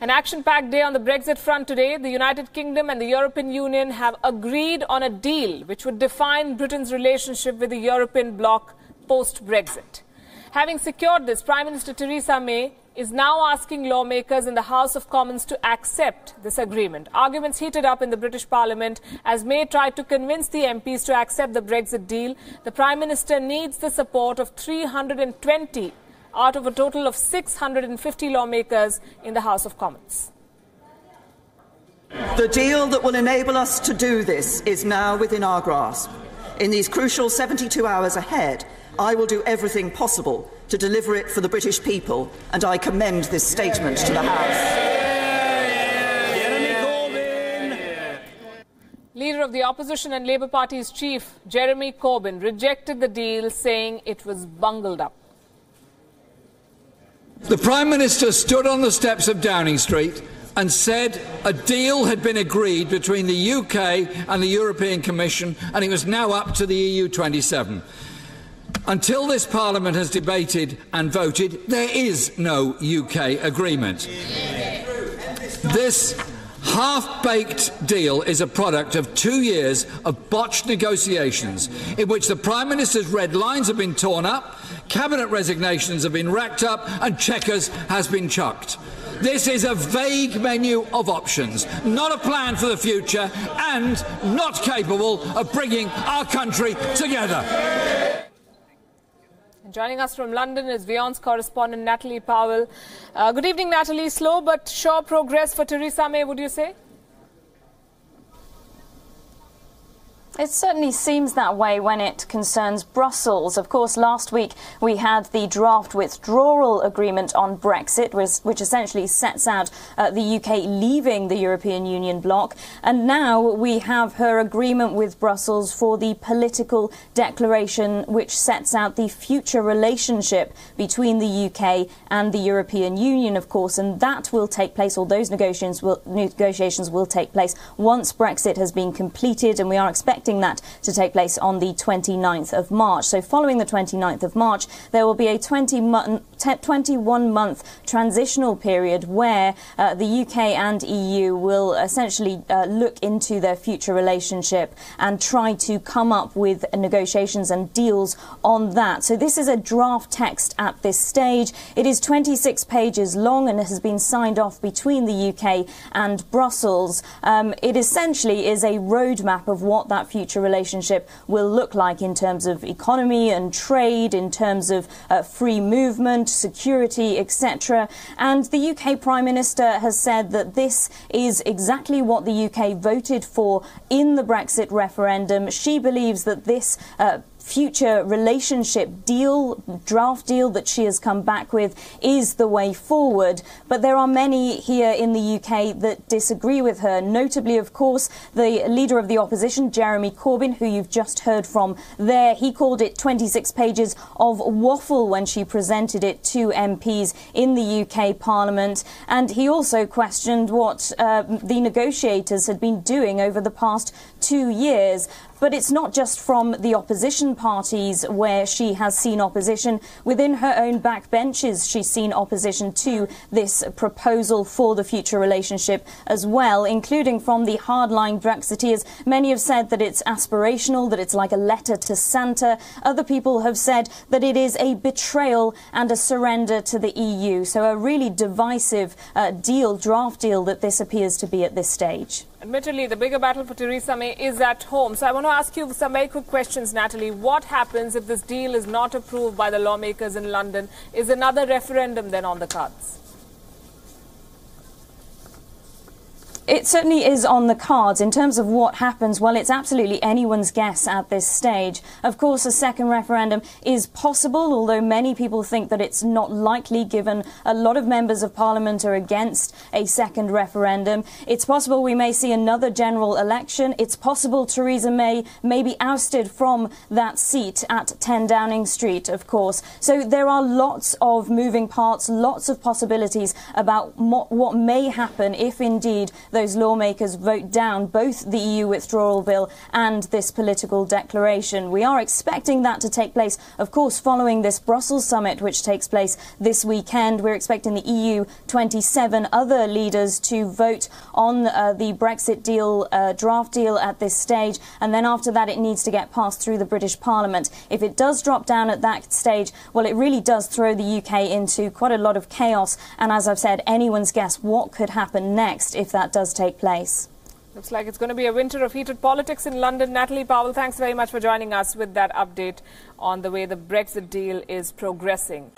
An action-packed day on the Brexit front today. The United Kingdom and the European Union have agreed on a deal which would define Britain's relationship with the European bloc post-Brexit. Having secured this, Prime Minister Theresa May is now asking lawmakers in the House of Commons to accept this agreement. Arguments heated up in the British Parliament as May tried to convince the MPs to accept the Brexit deal. The Prime Minister needs the support of 320 out of a total of 650 lawmakers in the House of Commons. The deal that will enable us to do this is now within our grasp. In these crucial 72 hours ahead, I will do everything possible to deliver it for the British people, and I commend this statement to the House. Leader of the Opposition and Labour Party's chief, Jeremy Corbyn, rejected the deal, saying it was bungled up. The Prime Minister stood on the steps of Downing Street and said a deal had been agreed between the UK and the European Commission, and it was now up to the EU 27. Until this Parliament has debated and voted, there is no UK agreement. This half-baked deal is a product of 2 years of botched negotiations in which the Prime Minister's red lines have been torn up, cabinet resignations have been racked up and Chequers has been chucked. This is a vague menu of options, not a plan for the future and not capable of bringing our country together. Joining us from London is Wion's correspondent Natalie Powell. Good evening, Natalie. Slow but sure progress for Theresa May, would you say? It certainly seems that way when it concerns Brussels. Of course, last week we had the draft withdrawal agreement on Brexit, which essentially sets out the UK leaving the European Union bloc. And now we have her agreement with Brussels for the political declaration, which sets out the future relationship between the UK and the European Union, of course. And that will take place, or those negotiations will take place once Brexit has been completed, and we are expecting that to take place on the 29th of March. So following the 29th of March, there will be a 21-month transitional period where the UK and EU will essentially look into their future relationship and try to come up with negotiations and deals on that. So this is a draft text at this stage. It is 26 pages long and it has been signed off between the UK and Brussels. It essentially is a roadmap of what that future relationship will look like in terms of economy and trade, in terms of free movement, security, etc. And the UK Prime Minister has said that this is exactly what the UK voted for in the Brexit referendum. She believes that this future relationship draft deal that she has come back with is the way forward. But there are many here in the UK that disagree with her, notably, of course, the Leader of the Opposition, Jeremy Corbyn, who you've just heard from there. He called it 26 pages of waffle when she presented it to MPs in the UK Parliament. And he also questioned what the negotiators had been doing over the past 2 years. But it's not just from the opposition parties where she has seen opposition. Within her own backbenches, she's seen opposition to this proposal for the future relationship as well, including from the hardline Brexiteers. Many have said that it's aspirational, that it's like a letter to Santa. Other people have said that it is a betrayal and a surrender to the EU. So a really divisive draft deal that this appears to be at this stage. Admittedly, the bigger battle for Theresa May is at home. So I want to ask you some very quick questions, Natalie. What happens if this deal is not approved by the lawmakers in London? Is another referendum then on the cards? It certainly is on the cards. In terms of what happens, well, it's absolutely anyone's guess at this stage. Of course, a second referendum is possible, although many people think that it's not likely, given a lot of members of Parliament are against a second referendum. It's possible we may see another general election. It's possible Theresa May be ousted from that seat at 10 Downing Street, of course. So there are lots of moving parts, lots of possibilities about what may happen if indeed those lawmakers vote down both the EU withdrawal bill and this political declaration. We are expecting that to take place, of course, following this Brussels summit, which takes place this weekend. We're expecting the EU 27 other leaders to vote on the Brexit deal, draft deal at this stage, and then after that it needs to get passed through the British Parliament. If it does drop down at that stage, well, it really does throw the UK into quite a lot of chaos, and as I've said, anyone's guess what could happen next if that does take place. Looks like it's going to be a winter of heated politics in London. Natalie Powell, thanks very much for joining us with that update on the way the Brexit deal is progressing.